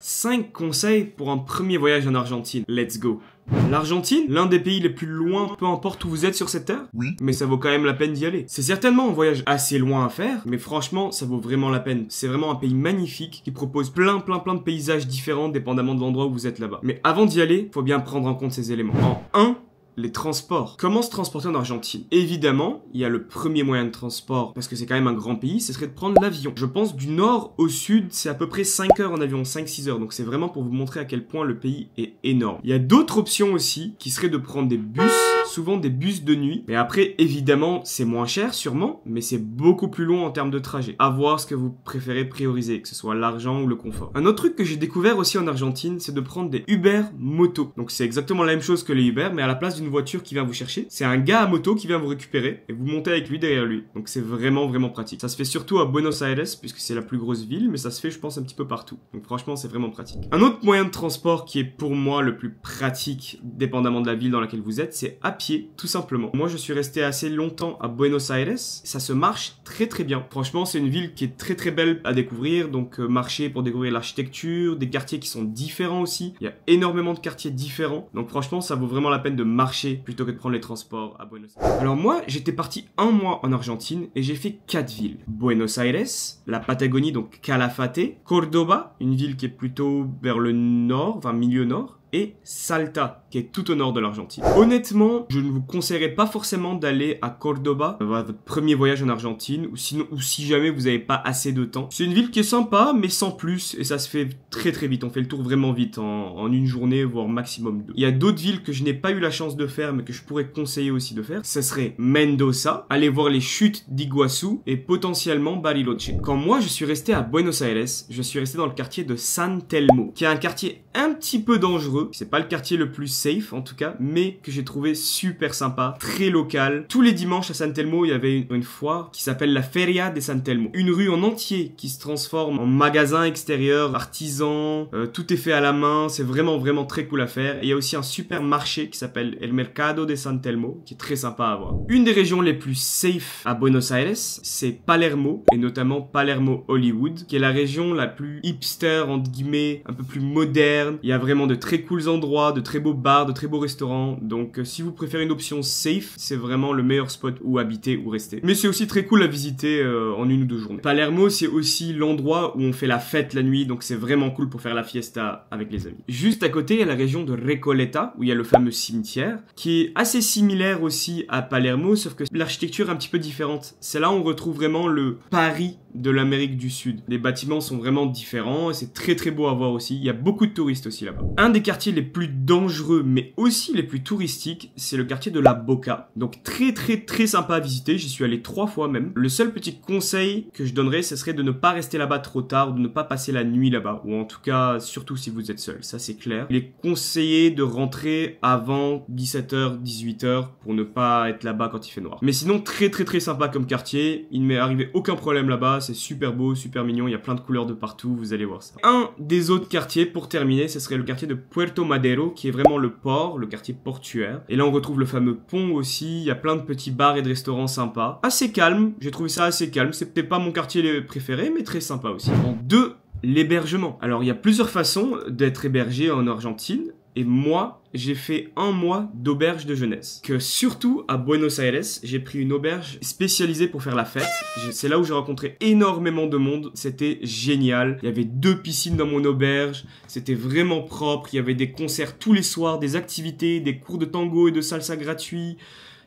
5 conseils pour un premier voyage en Argentine. Let's go. L'Argentine, l'un des pays les plus loin, peu importe où vous êtes sur cette terre. Oui. Mais ça vaut quand même la peine d'y aller. C'est certainement un voyage assez loin à faire, mais franchement, ça vaut vraiment la peine. C'est vraiment un pays magnifique qui propose plein de paysages différents dépendamment de l'endroit où vous êtes là-bas. Mais avant d'y aller, faut bien prendre en compte ces éléments. En 1, les transports. Comment se transporter en Argentine? Évidemment, il y a le premier moyen de transport, parce que c'est quand même un grand pays, ce serait de prendre l'avion. Je pense du nord au sud, c'est à peu près 5 heures en avion, 5-6 heures. Donc c'est vraiment pour vous montrer à quel point le pays est énorme. Il y a d'autres options aussi, qui seraient de prendre des bus, souvent des bus de nuit. Mais après, évidemment, c'est moins cher, sûrement, mais c'est beaucoup plus long en termes de trajet. À voir ce que vous préférez prioriser, que ce soit l'argent ou le confort. Un autre truc que j'ai découvert aussi en Argentine, c'est de prendre des Uber moto. Donc c'est exactement la même chose que les Uber, mais à la place d'une voiture qui vient vous chercher, c'est un gars à moto qui vient vous récupérer et vous montez avec lui derrière lui. Donc c'est vraiment pratique. Ça se fait surtout à Buenos Aires puisque c'est la plus grosse ville, mais ça se fait je pense un petit peu partout. Donc franchement c'est vraiment pratique. Un autre moyen de transport qui est pour moi le plus pratique, dépendamment de la ville dans laquelle vous êtes, c'est à pied tout simplement. Moi je suis resté assez longtemps à Buenos Aires, ça se marche très bien. Franchement c'est une ville qui est très belle à découvrir, donc marcher pour découvrir l'architecture, des quartiers qui sont différents aussi. Il y a énormément de quartiers différents, donc franchement ça vaut vraiment la peine de marcher plutôt que de prendre les transports à Buenos Aires. Alors moi, j'étais parti 1 mois en Argentine et j'ai fait 4 villes. Buenos Aires, la Patagonie, donc Calafate, Cordoba, une ville qui est plutôt vers le nord, enfin milieu nord, et Salta, qui est tout au nord de l'Argentine. Honnêtement, je ne vous conseillerais pas forcément d'aller à Cordoba, votre premier voyage en Argentine, ou si jamais vous n'avez pas assez de temps. C'est une ville qui est sympa, mais sans plus, et ça se fait très vite. On fait le tour vraiment vite, en une journée, voire maximum 2. Il y a d'autres villes que je n'ai pas eu la chance de faire, mais que je pourrais conseiller aussi de faire. Ce serait Mendoza, aller voir les chutes d'Iguassou, et potentiellement Bariloche. Quand moi, je suis resté à Buenos Aires, je suis resté dans le quartier de San Telmo, qui est un quartier un petit peu dangereux. C'est pas le quartier le plus safe en tout cas, mais que j'ai trouvé super sympa, très local. Tous les dimanches à San Telmo, il y avait une foire qui s'appelle la Feria de San Telmo. Une rue en entier qui se transforme en magasin extérieur, artisan, tout est fait à la main, c'est vraiment très cool à faire. Et il y a aussi un super marché qui s'appelle El Mercado de San Telmo, qui est très sympa à voir. Une des régions les plus safe à Buenos Aires, c'est Palermo, et notamment Palermo Hollywood, qui est la région la plus hipster, entre guillemets, un peu plus moderne. Il y a vraiment de très cool endroits, de très beaux bars, de très beaux restaurants. Donc si vous préférez une option safe, c'est vraiment le meilleur spot où habiter ou rester. Mais c'est aussi très cool à visiter en 1 ou 2 journées. Palermo, c'est aussi l'endroit où on fait la fête la nuit, donc c'est vraiment cool pour faire la fiesta avec les amis. Juste à côté, il y a la région de Recoleta, où il y a le fameux cimetière, qui est assez similaire aussi à Palermo, sauf que l'architecture est un petit peu différente. C'est là où on retrouve vraiment le Paris de l'Amérique du Sud. Les bâtiments sont vraiment différents et c'est très beau à voir aussi. Il y a beaucoup de touristes aussi là-bas. Un des quartiers les plus dangereux mais aussi les plus touristiques, c'est le quartier de la Boca. Donc très sympa à visiter. J'y suis allé 3 fois même. Le seul petit conseil que je donnerais, ce serait de ne pas rester là-bas trop tard, de ne pas passer la nuit là-bas, ou en tout cas surtout si vous êtes seul. Ça c'est clair. Il est conseillé de rentrer avant 17h, 18h pour ne pas être là-bas quand il fait noir. Mais sinon très sympa comme quartier. Il ne m'est arrivé aucun problème là-bas. C'est super beau, super mignon, il y a plein de couleurs de partout, vous allez voir ça. Un des autres quartiers, pour terminer, ce serait le quartier de Puerto Madero, qui est vraiment le port, le quartier portuaire. Et là, on retrouve le fameux pont aussi, il y a plein de petits bars et de restaurants sympas. Assez calme, j'ai trouvé ça assez calme, c'est peut-être pas mon quartier préféré, mais très sympa aussi. En 2, l'hébergement. Alors, il y a plusieurs façons d'être hébergé en Argentine. Et moi, j'ai fait 1 mois d'auberge de jeunesse. Que surtout à Buenos Aires, j'ai pris une auberge spécialisée pour faire la fête. C'est là où j'ai rencontré énormément de monde. C'était génial. Il y avait 2 piscines dans mon auberge. C'était vraiment propre. Il y avait des concerts tous les soirs, des activités, des cours de tango et de salsa gratuits.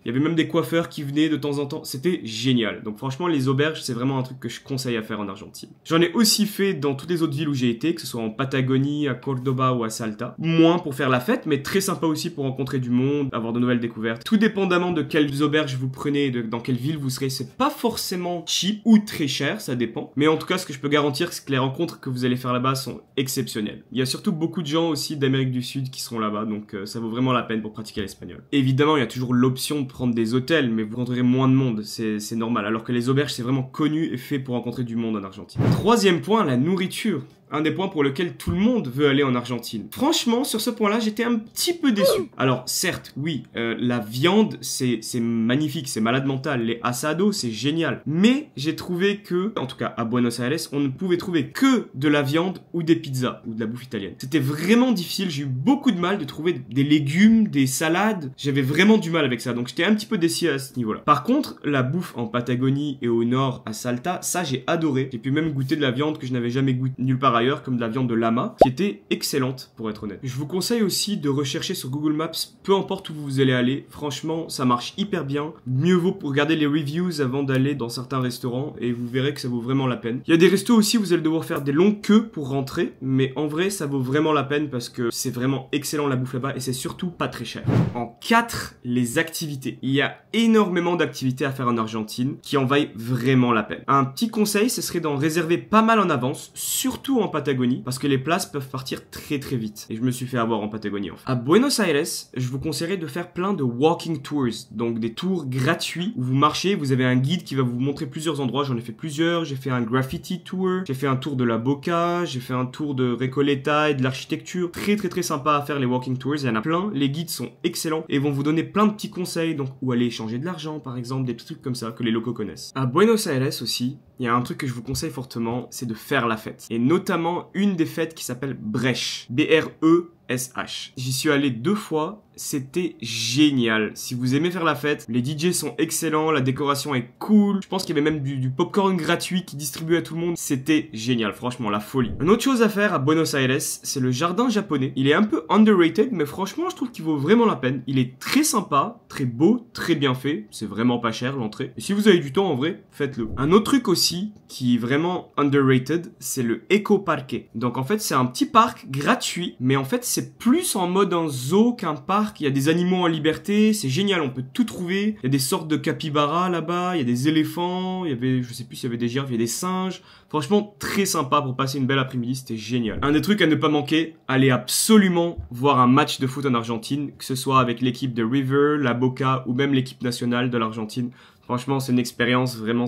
Il y avait même des coiffeurs qui venaient de temps en temps. C'était génial. Donc franchement, les auberges, c'est vraiment un truc que je conseille à faire en Argentine. J'en ai aussi fait dans toutes les autres villes où j'ai été, que ce soit en Patagonie, à Cordoba ou à Salta. Moins pour faire la fête, mais très sympa aussi pour rencontrer du monde, avoir de nouvelles découvertes. Tout dépendamment de quelles auberges vous prenez et dans quelle ville vous serez, c'est pas forcément cheap ou très cher, ça dépend. Mais en tout cas, ce que je peux garantir, c'est que les rencontres que vous allez faire là-bas sont exceptionnelles. Il y a surtout beaucoup de gens aussi d'Amérique du Sud qui seront là-bas, donc ça vaut vraiment la peine pour pratiquer l'espagnol. Évidemment, il y a toujours l'option de prendre des hôtels, mais vous rencontrerez moins de monde, c'est normal. Alors que les auberges, c'est vraiment connu et fait pour rencontrer du monde en Argentine. 3e point, la nourriture. un des points pour lequel tout le monde veut aller en Argentine. Franchement, sur ce point-là, j'étais un petit peu déçu. Alors, certes, oui, la viande, c'est magnifique, c'est malade mental. Les asados, c'est génial. Mais j'ai trouvé que, en tout cas à Buenos Aires, on ne pouvait trouver que de la viande ou des pizzas ou de la bouffe italienne. C'était vraiment difficile. J'ai eu beaucoup de mal de trouver des légumes, des salades. J'avais vraiment du mal avec ça. Donc, j'étais un petit peu déçu à ce niveau-là. Par contre, la bouffe en Patagonie et au nord à Salta, ça, j'ai adoré. J'ai pu même goûter de la viande que je n'avais jamais goûté nulle part ailleurs, comme de la viande de lama, qui était excellente, pour être honnête. Je vous conseille aussi de rechercher sur Google Maps, peu importe où vous allez aller. Franchement, ça marche hyper bien. Mieux vaut pour regarder les reviews avant d'aller dans certains restaurants et vous verrez que ça vaut vraiment la peine. Il y a des restos aussi où vous allez devoir faire des longues queues pour rentrer, mais en vrai, ça vaut vraiment la peine parce que c'est vraiment excellent la bouffe là-bas et c'est surtout pas très cher. En 4, les activités. Il y a énormément d'activités à faire en Argentine qui en vaillent vraiment la peine. Un petit conseil, ce serait d'en réserver pas mal en avance, surtout en Patagonie, parce que les places peuvent partir très très vite. Et je me suis fait avoir en Patagonie en fait. À Buenos Aires, je vous conseillerais de faire plein de walking tours, donc des tours gratuits où vous marchez, vous avez un guide qui va vous montrer plusieurs endroits. J'en ai fait plusieurs, j'ai fait un graffiti tour, j'ai fait un tour de la Boca, j'ai fait un tour de Recoleta et de l'architecture. Très très très sympa à faire les walking tours, il y en a plein, les guides sont excellents et vont vous donner plein de petits conseils, donc où aller échanger de l'argent par exemple, des petits trucs comme ça que les locaux connaissent. À Buenos Aires aussi, il y a un truc que je vous conseille fortement, c'est de faire la fête. Et notamment une des fêtes qui s'appelle Bresh. B-R-E-S-H. J'y suis allé 2 fois, c'était génial. Si vous aimez faire la fête, les DJ sont excellents, la décoration est cool. Je pense qu'il y avait même du popcorn gratuit qui distribuait à tout le monde. C'était génial, franchement, la folie. Une autre chose à faire à Buenos Aires, c'est le jardin japonais. Il est un peu underrated, mais franchement, je trouve qu'il vaut vraiment la peine. Il est très sympa, très beau, très bien fait. C'est vraiment pas cher, l'entrée. Et si vous avez du temps, en vrai, faites-le. Un autre truc aussi, qui est vraiment underrated, c'est le Eco Parque. Donc en fait, c'est un petit parc gratuit, mais en fait, c'est plus en mode un zoo qu'un parc. Il y a des animaux en liberté, c'est génial, on peut tout trouver. Il y a des sortes de capybaras là-bas, il y a des éléphants, il y avait, je sais plus s'il y avait des girafes, il y a des singes. Franchement, très sympa pour passer une belle après-midi, c'était génial. Un des trucs à ne pas manquer, allez absolument voir un match de foot en Argentine, que ce soit avec l'équipe de River, la Boca ou même l'équipe nationale de l'Argentine. Franchement, c'est une expérience, vraiment,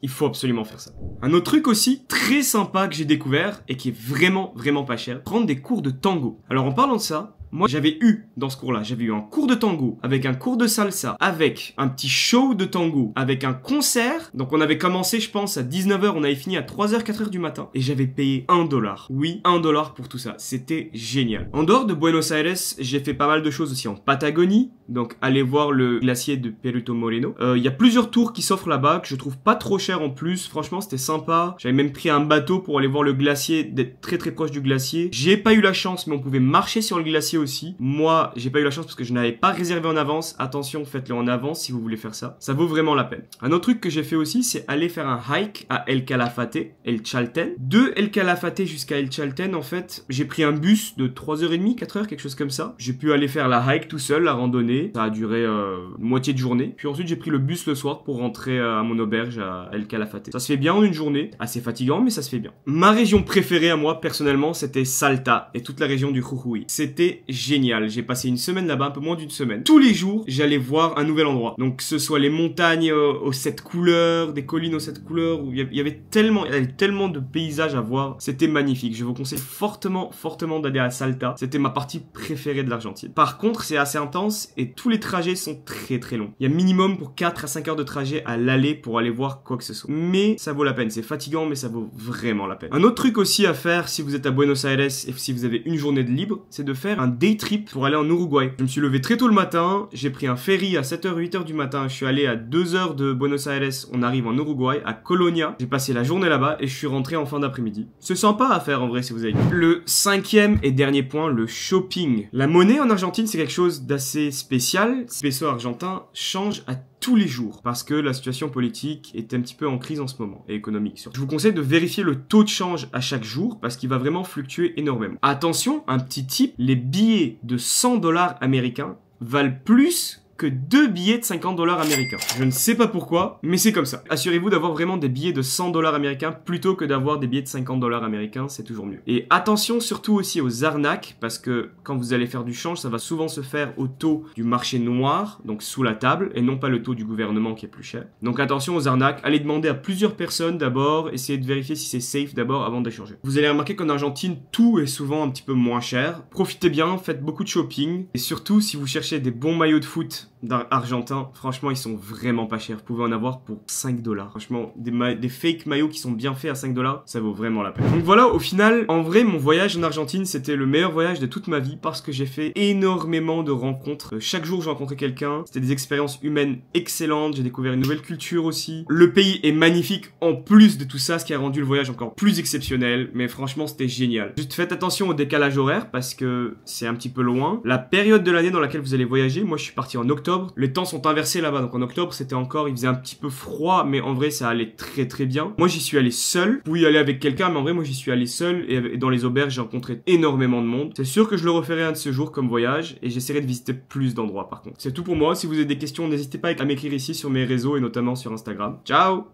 il faut absolument faire ça. Un autre truc aussi, très sympa que j'ai découvert et qui est vraiment, vraiment pas cher, prendre des cours de tango. Alors, en parlant de ça, moi, j'avais eu, dans ce cours-là, j'avais eu un cours de tango, avec un cours de salsa, avec un petit show de tango, avec un concert. Donc, on avait commencé, je pense, à 19h, on avait fini à 3h, 4h du matin. Et j'avais payé $1. Oui, $1 pour tout ça. C'était génial. En dehors de Buenos Aires, j'ai fait pas mal de choses aussi en Patagonie. Donc, allez voir le glacier de Perito Moreno. Il y a plusieurs tours qui s'offrent là-bas, que je trouve pas trop cher en plus. Franchement, c'était sympa. J'avais même pris un bateau pour aller voir le glacier, d'être très très proche du glacier. J'ai pas eu la chance, mais on pouvait marcher sur le glacier aussi. Moi, j'ai pas eu la chance parce que je n'avais pas réservé en avance. Attention, faites-le en avance si vous voulez faire ça. Ça vaut vraiment la peine. Un autre truc que j'ai fait aussi, c'est aller faire un hike à El Calafate, El Chalten. De El Calafate jusqu'à El Chalten, en fait, j'ai pris un bus de 3h30, 4h, quelque chose comme ça. J'ai pu aller faire la hike tout seul, la randonnée. Ça a duré une moitié de journée. Puis ensuite, j'ai pris le bus le soir pour rentrer à mon auberge à El Calafate. Ça se fait bien en une journée. Assez fatigant, mais ça se fait bien. Ma région préférée à moi, personnellement, c'était Salta et toute la région du Jujuy. C'était génial. J'ai passé une semaine là-bas, un peu moins d'une semaine. Tous les jours, j'allais voir un nouvel endroit. Donc, que ce soit les montagnes aux 7 couleurs, des collines aux 7 couleurs, où il y avait tellement de paysages à voir. C'était magnifique. Je vous conseille fortement, fortement d'aller à Salta. C'était ma partie préférée de l'Argentine. Par contre, c'est assez intense et tous les trajets sont très très longs. Il y a minimum pour 4 à 5 heures de trajet à l'aller pour aller voir quoi que ce soit. Mais ça vaut la peine. C'est fatigant, mais ça vaut vraiment la peine. Un autre truc aussi à faire si vous êtes à Buenos Aires et si vous avez une journée de libre, c'est de faire un day trip pour aller en Uruguay. Je me suis levé très tôt le matin, j'ai pris un ferry à 7h, 8h du matin, je suis allé à 2h de Buenos Aires, on arrive en Uruguay, à Colonia. J'ai passé la journée là-bas et je suis rentré en fin d'après-midi. C'est sympa à faire en vrai si vous avez. Le 5e et dernier point, le shopping. La monnaie en Argentine, c'est quelque chose d'assez spécial. Le peso argentin change à tous les jours parce que la situation politique est un petit peu en crise en ce moment et économique surtout. Je vous conseille de vérifier le taux de change à chaque jour parce qu'il va vraiment fluctuer énormément. Attention, un petit tip, les billets de $100 américains valent plus que 2 billets de 50 $ américains. Je ne sais pas pourquoi, mais c'est comme ça. Assurez-vous d'avoir vraiment des billets de 100 $ américains plutôt que d'avoir des billets de 50 $ américains, c'est toujours mieux. Et attention surtout aussi aux arnaques, parce que quand vous allez faire du change, ça va souvent se faire au taux du marché noir, donc sous la table, et non pas le taux du gouvernement qui est plus cher. Donc attention aux arnaques, allez demander à plusieurs personnes d'abord, essayez de vérifier si c'est safe d'abord avant d'échanger. Vous allez remarquer qu'en Argentine, tout est souvent un petit peu moins cher. Profitez bien, faites beaucoup de shopping, et surtout si vous cherchez des bons maillots de foot argentins, franchement ils sont vraiment pas chers. Vous pouvez en avoir pour 5 $. Franchement, des fake maillots qui sont bien faits à 5 $, ça vaut vraiment la peine. Donc voilà, au final, en vrai, mon voyage en Argentine, c'était le meilleur voyage de toute ma vie parce que j'ai fait énormément de rencontres. Chaque jour, je rencontrais quelqu'un. C'était des expériences humaines excellentes. J'ai découvert une nouvelle culture aussi. Le pays est magnifique en plus de tout ça, ce qui a rendu le voyage encore plus exceptionnel. Mais franchement, c'était génial. Juste faites attention au décalage horaire parce que c'est un petit peu loin. La période de l'année dans laquelle vous allez voyager, moi, je suis parti en octobre. Les temps sont inversés là-bas. Donc en octobre, c'était encore, il faisait un petit peu froid, mais en vrai, ça allait très très bien. Moi, j'y suis allé seul. Vous pouvez y aller avec quelqu'un, mais en vrai, moi, j'y suis allé seul et dans les auberges, j'ai rencontré énormément de monde. C'est sûr que je le referai un de ce jour comme voyage et j'essaierai de visiter plus d'endroits par contre. C'est tout pour moi. Si vous avez des questions, n'hésitez pas à m'écrire ici sur mes réseaux et notamment sur Instagram. Ciao!